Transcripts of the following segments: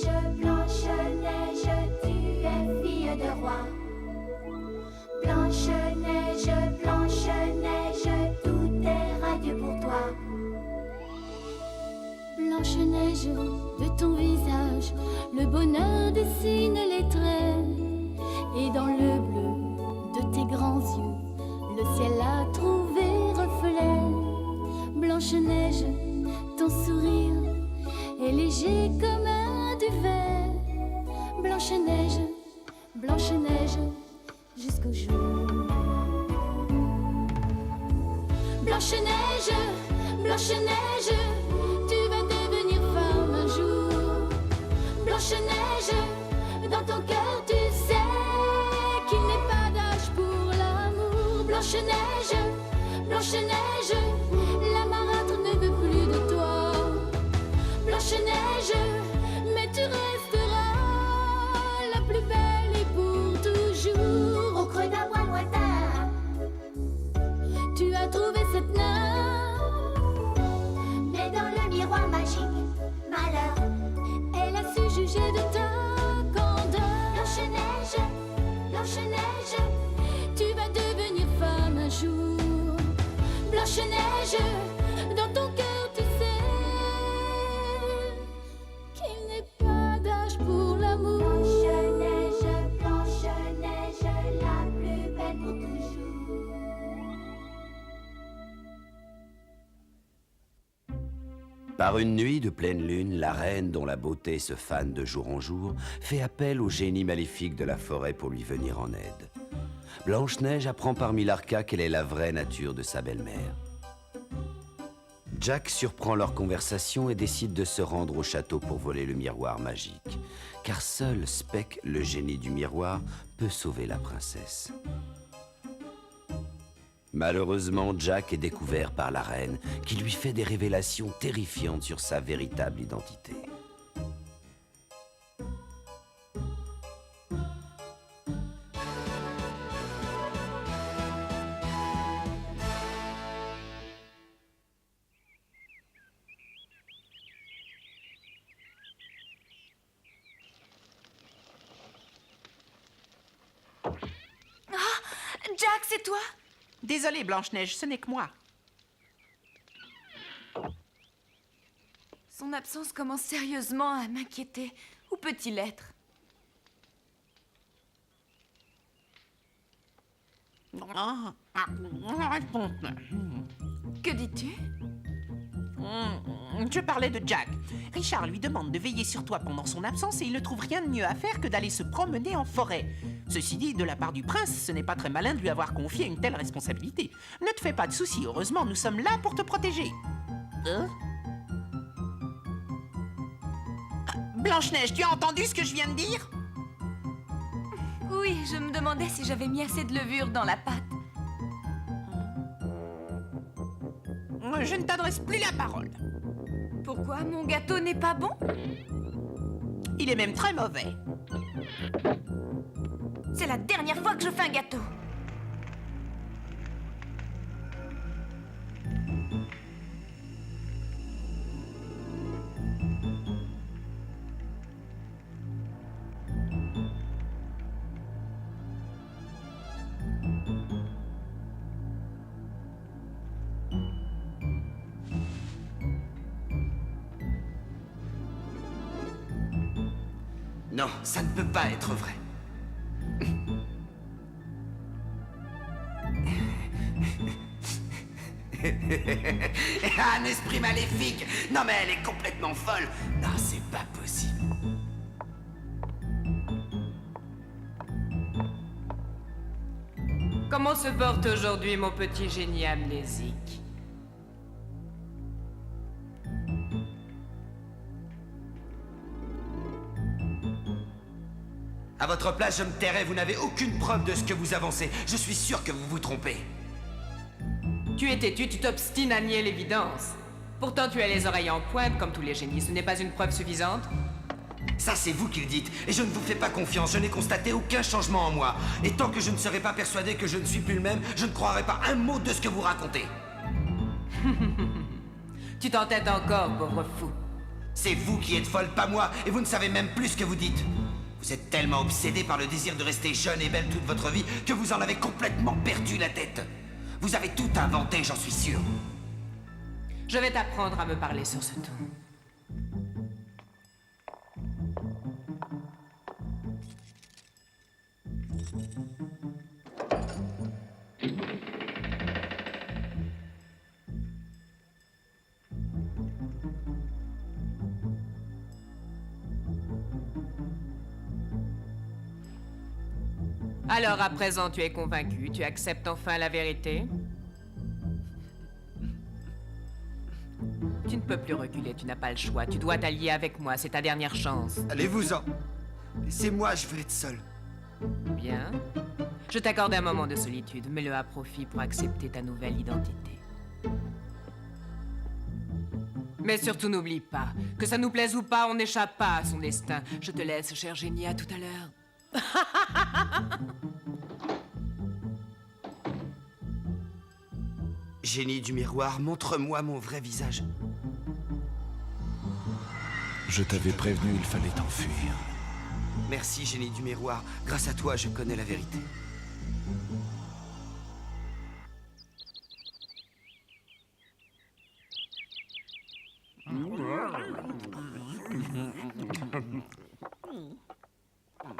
Blanche-Neige, tu es fille de roi. Blanche-Neige, Blanche-Neige, tout est radieux pour toi. Blanche-Neige, de ton visage, le bonheur dessine les traits. Et dans le bleu de tes grands yeux, le ciel a trouvé reflet. Blanche-Neige, ton sourire est léger comme un duvet. Blanche-Neige, Blanche-Neige, jusqu'au jour. Blanche-Neige, Blanche-Neige, tu vas devenir femme un jour. Blanche-Neige, dans ton cœur tu sais qu'il n'est pas d'âge pour l'amour. Blanche-Neige, Blanche-Neige, la marâtre ne veut plus de toi. Blanche-Neige, mais tu resteras la plus belle et pour toujours. Au creux d'un bois lointain, tu as trouvé cette nymphe, mais dans le miroir magique, malheur. elle a su juger de ta candeur. Blanche-Neige, Blanche-Neige, Tu vas devenir femme un jour. Blanche-Neige, dans ton cœur tu sais qu'il n'est pas d'âge pour l'amour. Blanche-Neige, Blanche-Neige, la plus belle pour toujours. Par une nuit de pleine lune, la reine, dont la beauté se fane de jour en jour, fait appel au génie maléfique de la forêt pour lui venir en aide. Blanche-Neige apprend par Milarca quelle est la vraie nature de sa belle-mère. Jack surprend leur conversation et décide de se rendre au château pour voler le miroir magique, car seul Speck, le génie du miroir, peut sauver la princesse. Malheureusement, Jack est découvert par la reine, qui lui fait des révélations terrifiantes sur sa véritable identité. Jack, c'est toi? Désolée, Blanche-Neige, ce n'est que moi. Son absence commence sérieusement à m'inquiéter. Où peut-il être? Que dis-tu? Je parlais de Jack. Richard lui demande de veiller sur toi pendant son absence et il ne trouve rien de mieux à faire que d'aller se promener en forêt. Ceci dit, de la part du prince, ce n'est pas très malin de lui avoir confié une telle responsabilité. Ne te fais pas de soucis, heureusement, nous sommes là pour te protéger. Blanche-Neige, tu as entendu ce que je viens de dire? Oui, je me demandais si j'avais mis assez de levure dans la pâte. Je ne t'adresse plus la parole. Pourquoi? Mon gâteau n'est pas bon? Il est même très mauvais. C'est la dernière fois que je fais un gâteau. Non, ça ne peut pas être vrai. Un esprit maléfique! Non mais elle est complètement folle! Non, c'est pas possible. Comment se porte aujourd'hui mon petit génie amnésique? À votre place, je me tairai, vous n'avez aucune preuve de ce que vous avancez. Je suis sûr que vous vous trompez. Tu es têtu, tu t'obstines à nier l'évidence. Pourtant tu as les oreilles en pointe comme tous les génies, ce n'est pas une preuve suffisante? Ça, c'est vous qui le dites, et je ne vous fais pas confiance, je n'ai constaté aucun changement en moi. Et tant que je ne serai pas persuadé que je ne suis plus le même, je ne croirai pas un mot de ce que vous racontez. Tu t'entêtes encore, pauvre fou. C'est vous qui êtes folle, pas moi, et vous ne savez même plus ce que vous dites. Vous êtes tellement obsédée par le désir de rester jeune et belle toute votre vie que vous en avez complètement perdu la tête. Vous avez tout inventé, j'en suis sûr. Je vais t'apprendre à me parler sur ce ton. Alors à présent tu es convaincu, tu acceptes enfin la vérité? Tu ne peux plus reculer, tu n'as pas le choix, tu dois t'allier avec moi, c'est ta dernière chance. Allez-vous-en. Laissez-moi, je veux être seul. Bien. Je t'accorde un moment de solitude, mets-le à profit pour accepter ta nouvelle identité. Mais surtout n'oublie pas, que ça nous plaise ou pas, on n'échappe pas à son destin. Je te laisse, chère Génie, à tout à l'heure. Génie du miroir, montre-moi mon vrai visage. Je t'avais prévenu, il fallait t'enfuir. Merci, génie du miroir. Grâce à toi, je connais la vérité.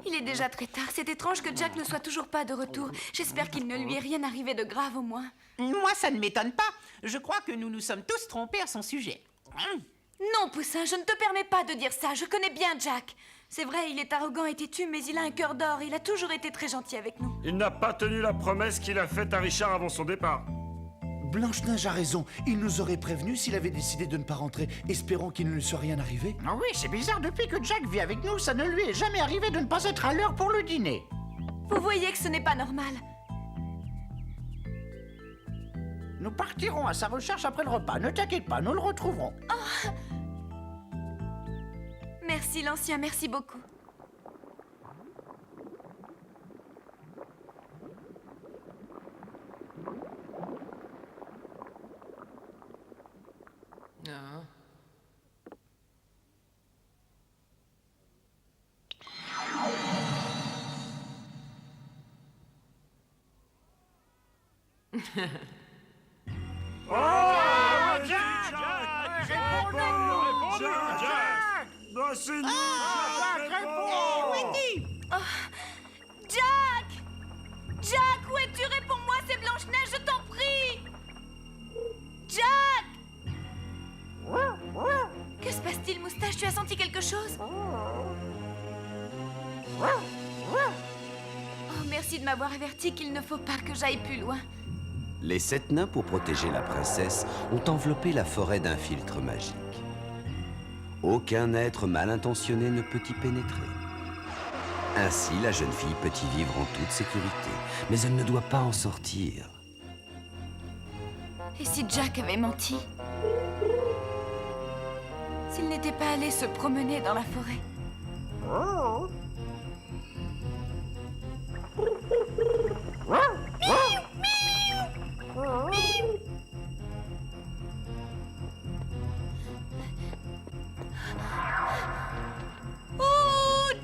Il est déjà très tard. C'est étrange que Jack ne soit toujours pas de retour. J'espère qu'il ne lui est rien arrivé de grave au moins. Moi, ça ne m'étonne pas. Je crois que nous nous sommes tous trompés à son sujet. Non, Poussin, je ne te permets pas de dire ça. Je connais bien Jack. C'est vrai, il est arrogant et têtu, mais il a un cœur d'or. Il a toujours été très gentil avec nous. Il n'a pas tenu la promesse qu'il a faite à Richard avant son départ. Blanche-Neige a raison. Il nous aurait prévenu s'il avait décidé de ne pas rentrer, espérant qu'il ne lui soit rien arrivé. Ah oui, c'est bizarre, depuis que Jack vit avec nous, ça ne lui est jamais arrivé de ne pas être à l'heure pour le dîner. Vous voyez que ce n'est pas normal. Nous partirons à sa recherche après le repas, ne t'inquiète pas, nous le retrouverons. Merci, l'ancien, merci beaucoup. Ah. Jack! Jack, où es-tu? Réponds-moi, c'est Blanche-Neige, je t'en prie! Jack! Que se passe-t-il, Moustache? Tu as senti quelque chose? Oh, merci de m'avoir averti qu'il ne faut pas que j'aille plus loin. Les 7 nains, pour protéger la princesse, ont enveloppé la forêt d'un filtre magique. Aucun être mal intentionné ne peut y pénétrer. Ainsi, la jeune fille peut y vivre en toute sécurité, mais elle ne doit pas en sortir. Et si Jack avait menti? S'il n'était pas allé se promener dans la forêt? Oh,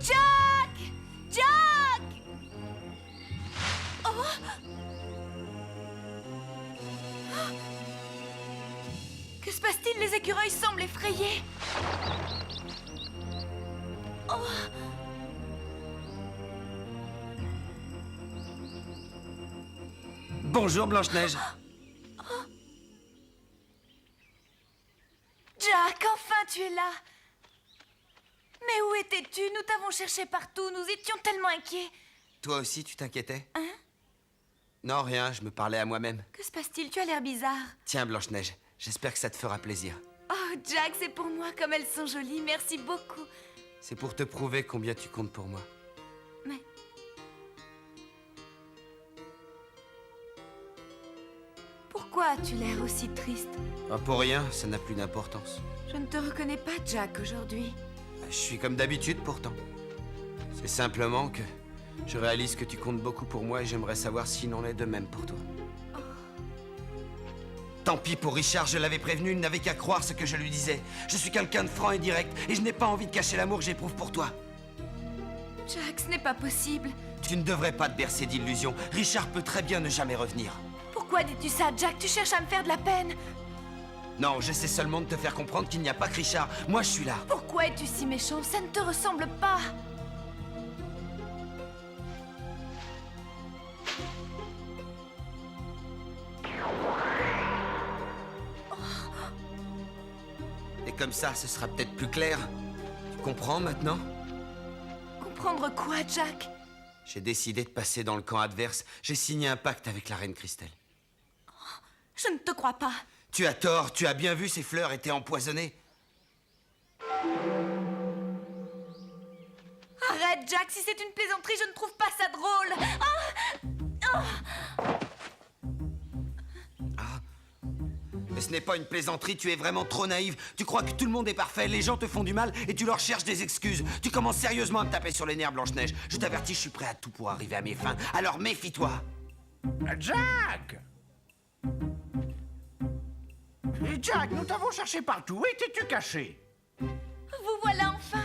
Jack! Jack! Oh! Que se passe-t-il? Les écureuils semblent effrayés. Oh! Bonjour, Blanche-Neige. Jack, enfin tu es là. Mais où étais-tu? Nous t'avons cherché partout, nous étions tellement inquiets. Toi aussi, tu t'inquiétais? Hein? Non, rien, je me parlais à moi-même. Que se passe-t-il? Tu as l'air bizarre. Tiens, Blanche-Neige, j'espère que ça te fera plaisir. Oh, Jack, c'est pour moi, comme elles sont jolies, merci beaucoup. C'est pour te prouver combien tu comptes pour moi. Mais... Pourquoi as-tu l'air aussi triste? Ah, pour rien, ça n'a plus d'importance. Je ne te reconnais pas, Jack, aujourd'hui. Je suis comme d'habitude pourtant. C'est simplement que je réalise que tu comptes beaucoup pour moi et j'aimerais savoir s'il en est de même pour toi. Tant pis pour Richard, je l'avais prévenu, il n'avait qu'à croire ce que je lui disais. Je suis quelqu'un de franc et direct, et je n'ai pas envie de cacher l'amour que j'éprouve pour toi. Jack, ce n'est pas possible. Tu ne devrais pas te bercer d'illusions. Richard peut très bien ne jamais revenir. Pourquoi dis-tu ça, Jack? Tu cherches à me faire de la peine. Non, j'essaie seulement de te faire comprendre qu'il n'y a pas que Richard. Moi, je suis là. Pourquoi es-tu si méchant? Ça ne te ressemble pas. Et comme ça, ce sera peut-être plus clair. Tu comprends maintenant? Comprendre quoi, Jack? J'ai décidé de passer dans le camp adverse. J'ai signé un pacte avec la reine Christelle. Je ne te crois pas. Tu as tort, tu as bien vu, ces fleurs étaient empoisonnées. Arrête, Jack, si c'est une plaisanterie, je ne trouve pas ça drôle. Mais ce n'est pas une plaisanterie, tu es vraiment trop naïve. Tu crois que tout le monde est parfait, les gens te font du mal et tu leur cherches des excuses. Tu commences sérieusement à me taper sur les nerfs, Blanche-Neige. Je t'avertis, je suis prêt à tout pour arriver à mes fins. Alors méfie-toi. Jack! Jack, nous t'avons cherché partout. Où étais-tu caché? Vous voilà enfin.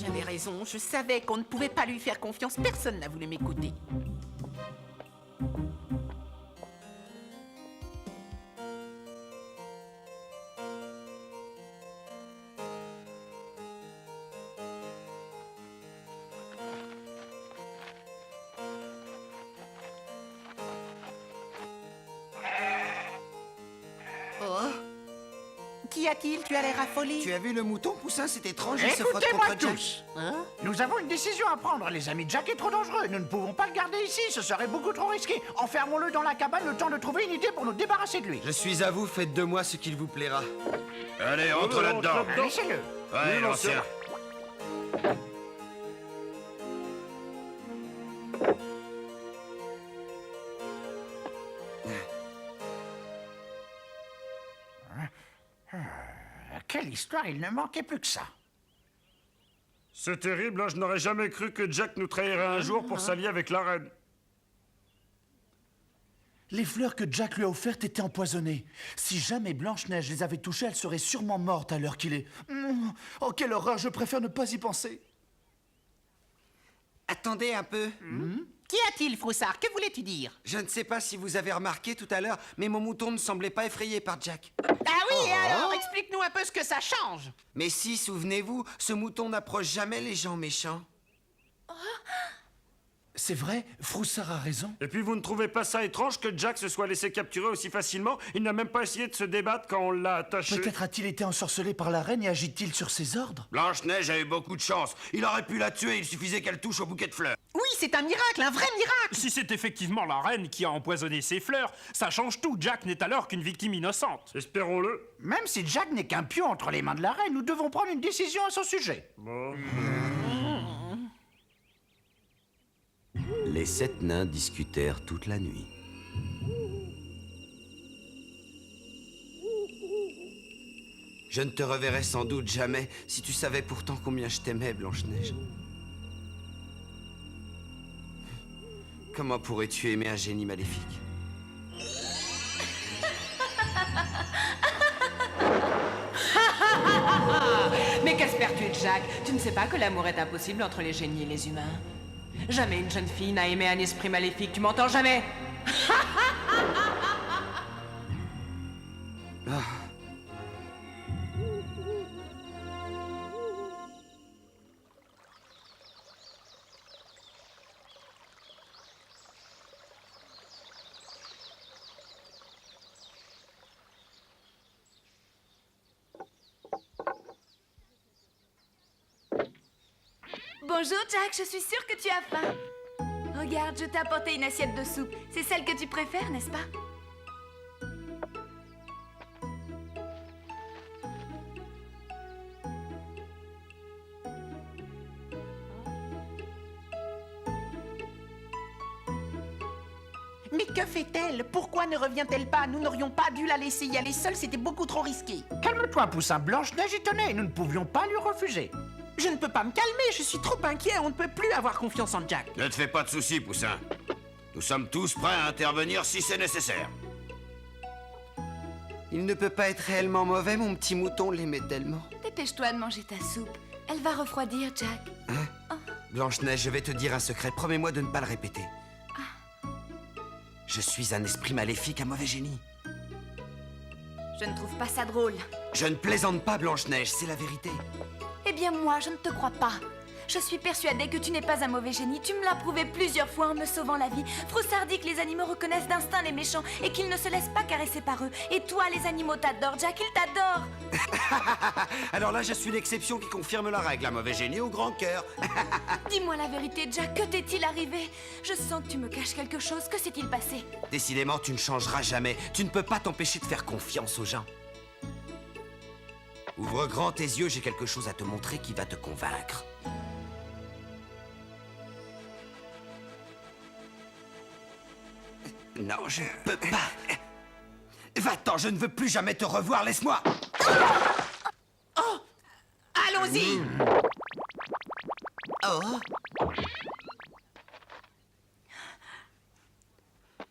J'avais raison, je savais qu'on ne pouvait pas lui faire confiance. Personne n'a voulu m'écouter. Qu'y a-t-il? Tu as l'air affolé. Tu as vu le mouton, Poussin? C'est étrange, il se frotte Écoutez-moi contre Jack. tous. Nous avons une décision à prendre, les amis. Jack est trop dangereux. Nous ne pouvons pas le garder ici. Ce serait beaucoup trop risqué. Enfermons-le dans la cabane le temps de trouver une idée pour nous débarrasser de lui. Je suis à vous, faites de moi ce qu'il vous plaira. Allez, entre là-dedans. Laissez-le. Ouais, l'ancien. Quelle histoire, il ne manquait plus que ça. C'est terrible, hein, je n'aurais jamais cru que Jack nous trahirait un jour pour s'allier avec la reine. Les fleurs que Jack lui a offertes étaient empoisonnées. Si jamais Blanche-Neige les avait touchées, elle serait sûrement morte à l'heure qu'il est. Oh, quelle horreur, je préfère ne pas y penser. Attendez un peu. Qu'y a-t-il, Froussard? Que voulais-tu dire? Je ne sais pas si vous avez remarqué tout à l'heure, mais mon mouton ne semblait pas effrayé par Jack. Ah oui, et alors, explique-nous un peu ce que ça change. Mais si, souvenez-vous, ce mouton n'approche jamais les gens méchants. C'est vrai, Froussard a raison. Et puis vous ne trouvez pas ça étrange que Jack se soit laissé capturer aussi facilement? Il n'a même pas essayé de se débattre quand on l'a attaché. Peut-être a-t-il été ensorcelé par la reine et agit-il sur ses ordres? Blanche-Neige a eu beaucoup de chance. Il aurait pu la tuer, il suffisait qu'elle touche au bouquet de fleurs. Oui, c'est un miracle, un vrai miracle. Si c'est effectivement la reine qui a empoisonné ses fleurs, ça change tout. Jack n'est alors qu'une victime innocente. Espérons-le. Même si Jack n'est qu'un pion entre les mains de la reine, nous devons prendre une décision à son sujet. Bon. Les 7 nains discutèrent toute la nuit. Je ne te reverrai sans doute jamais, si tu savais pourtant combien je t'aimais, Blanche-Neige. Comment pourrais-tu aimer un génie maléfique? Mais qu'espères-tu, Jack? Tu ne sais pas que l'amour est impossible entre les génies et les humains? Jamais une jeune fille n'a aimé un esprit maléfique, tu m'entends? Jamais? Bonjour, Jack, je suis sûre que tu as faim. Regarde, je t'ai apporté une assiette de soupe. C'est celle que tu préfères, n'est-ce pas? Mais que fait-elle? Pourquoi ne revient-elle pas? Nous n'aurions pas dû la laisser y aller seule, c'était beaucoup trop risqué. Calme-toi, Poussin. Blanche-Neige y tenait et nous ne pouvions pas lui refuser. Je ne peux pas me calmer, je suis trop inquiet, on ne peut plus avoir confiance en Jack. Ne te fais pas de soucis, Poussin. Nous sommes tous prêts à intervenir si c'est nécessaire. Il ne peut pas être réellement mauvais, mon petit mouton l'aimait tellement. Dépêche-toi de manger ta soupe. Elle va refroidir, Jack. Blanche-Neige, je vais te dire un secret. Promets-moi de ne pas le répéter. Je suis un esprit maléfique, un mauvais génie. Je ne trouve pas ça drôle. Je ne plaisante pas, Blanche-Neige, c'est la vérité. Eh bien, moi, je ne te crois pas. Je suis persuadée que tu n'es pas un mauvais génie. Tu me l'as prouvé plusieurs fois en me sauvant la vie. Froussard dit que les animaux reconnaissent d'instinct les méchants et qu'ils ne se laissent pas caresser par eux. Et toi, les animaux t'adorent, Jack, ils t'adorent. Alors là, je suis l'exception qui confirme la règle. Un mauvais génie au grand cœur. Dis-moi la vérité, Jack, que t'est-il arrivé? Je sens que tu me caches quelque chose. Que s'est-il passé? Décidément, tu ne changeras jamais. Tu ne peux pas t'empêcher de faire confiance aux gens. Ouvre grand tes yeux, j'ai quelque chose à te montrer qui va te convaincre. Non, je peux pas. Va-t'en, je ne veux plus jamais te revoir, laisse-moi. Oh! Allons-y! Oh.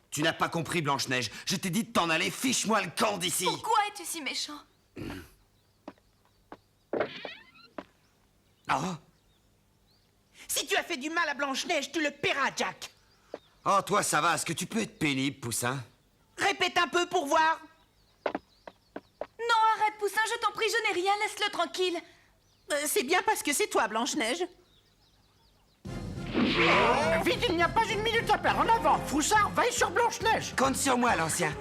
Tu n'as pas compris, Blanche-Neige. Je t'ai dit de t'en aller, fiche-moi le camp d'ici. Pourquoi es-tu si méchant? Oh. Si tu as fait du mal à Blanche-Neige, tu le paieras, Jack. Oh, toi, ça va. Est-ce que tu peux être pénible, Poussin? Répète un peu pour voir. Non, arrête, Poussin, je t'en prie, je n'ai rien, laisse-le tranquille. C'est bien parce que c'est toi, Blanche-Neige. Vite, il n'y a pas une minute à perdre. En avant, Froussard, veille sur Blanche-Neige. Compte sur moi, l'ancien.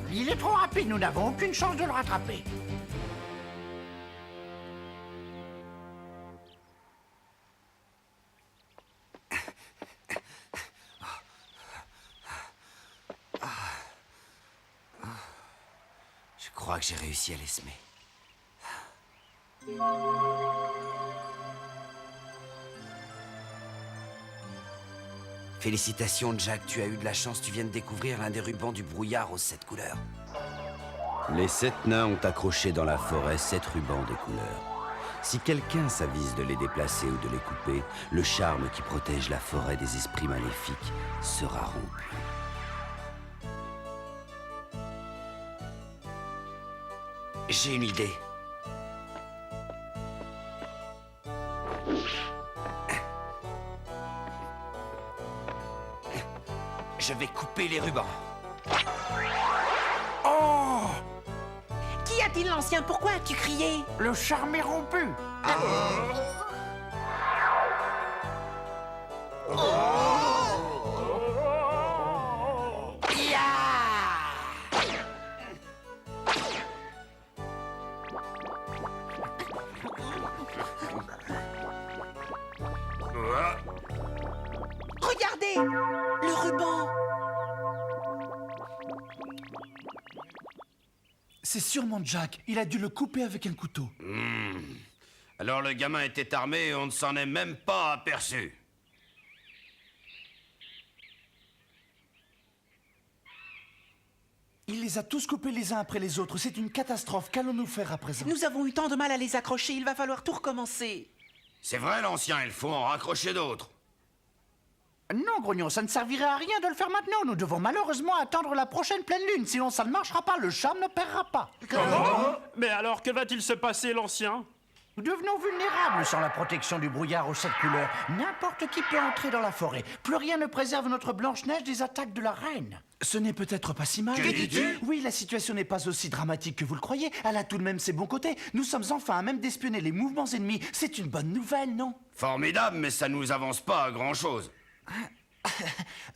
Il est trop rapide, nous n'avons aucune chance de le rattraper. Je crois que j'ai réussi à l'esmer. Félicitations, Jack, tu as eu de la chance, tu viens de découvrir l'un des rubans du brouillard aux 7 couleurs. Les 7 nains ont accroché dans la forêt 7 rubans de couleurs. Si quelqu'un s'avise de les déplacer ou de les couper, le charme qui protège la forêt des esprits maléfiques sera rompu. J'ai une idée. Je vais couper les rubans. Oh! Qu'y a-t-il, l'ancien? Pourquoi as-tu crié? Le charme est rompu. Regardez! Le ruban! C'est sûrement Jack. Il a dû le couper avec un couteau. Alors le gamin était armé et on ne s'en est même pas aperçu. Il les a tous coupés les uns après les autres. C'est une catastrophe. Qu'allons-nous faire à présent? Nous avons eu tant de mal à les accrocher, il va falloir tout recommencer. C'est vrai, l'ancien, il faut en raccrocher d'autres. Non, Grognon, ça ne servirait à rien de le faire maintenant. Nous devons malheureusement attendre la prochaine pleine lune. Sinon, ça ne marchera pas. Le charme ne paiera pas. Mais alors, que va-t-il se passer, l'ancien? Nous devenons vulnérables sans la protection du brouillard aux 7 couleurs. N'importe qui peut entrer dans la forêt. Plus rien ne préserve notre Blanche-Neige des attaques de la reine. Ce n'est peut-être pas si mal. Que dis-tu? Oui, la situation n'est pas aussi dramatique que vous le croyez. Elle a tout de même ses bons côtés. Nous sommes enfin à même d'espionner les mouvements ennemis. C'est une bonne nouvelle, non? Formidable, mais ça nous avance pas à grand-chose.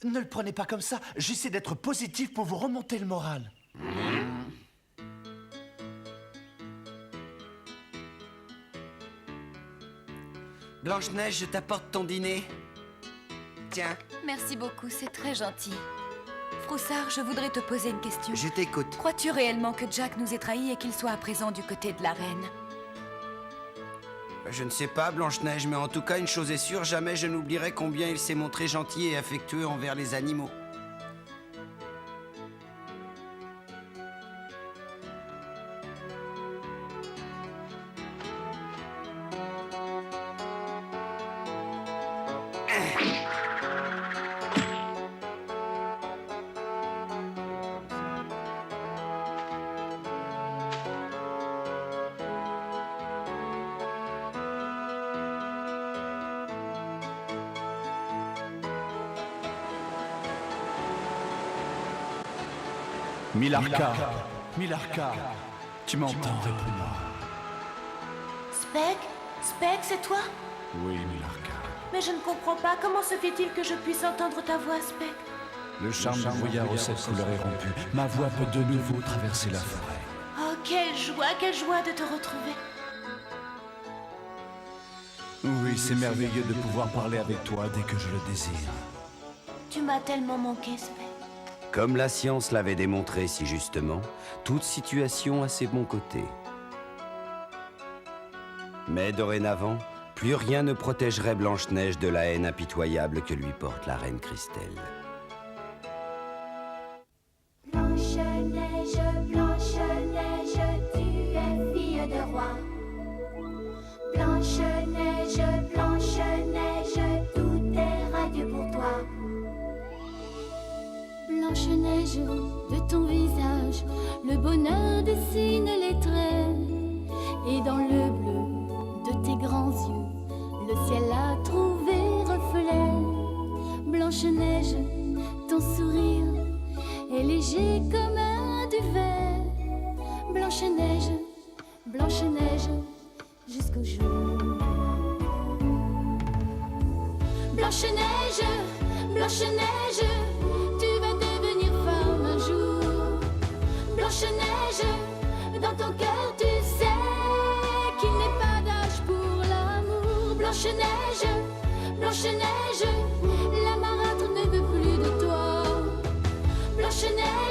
Ne le prenez pas comme ça. J'essaie d'être positif pour vous remonter le moral. Blanche-Neige, je t'apporte ton dîner. Tiens, Merci beaucoup, c'est très gentil. Froussard, je voudrais te poser une question. je t'écoute. Crois-tu réellement que Jack nous ait trahis et qu'il soit à présent du côté de la reine? Je ne sais pas, Blanche-Neige, mais en tout cas, une chose est sûre, jamais je n'oublierai combien il s'est montré gentil et affectueux envers les animaux. Milarca, tu m'entends, réponds-moi. Spec, c'est toi? Oui, Milarca. Mais je ne comprends pas, comment se fait-il que je puisse entendre ta voix, Spec? Le charme du brouillard aux 7 couleurs est rompu. Ma voix peut de nouveau traverser la forêt. Oh, quelle joie de te retrouver. Oui, c'est merveilleux de pouvoir parler avec toi dès que je le désire. Tu m'as tellement manqué, Spec. Comme la science l'avait démontré si justement, toute situation a ses bons côtés. Mais dorénavant, plus rien ne protégerait Blanche-Neige de la haine impitoyable que lui porte la reine Christelle. Blanche-Neige, Blanche-Neige, tu es fille de roi. Blanche-Neige, Blanche-Neige, tout est radieux pour toi. Blanche-Neige, de ton visage, le bonheur dessine les traits. Et dans le bleu de tes grands yeux, le ciel a trouvé reflet. Blanche-Neige, ton sourire est léger comme un duvet. Blanche-Neige, Blanche-Neige, jusqu'au jour. Blanche-Neige, Blanche-Neige, tu vas devenir femme un jour. Blanche-Neige, dans ton cœur tu sais qu'il n'est pas d'âge pour l'amour. Blanche-Neige, Blanche-Neige, la marâtre ne veut plus de toi. Blanche-Neige,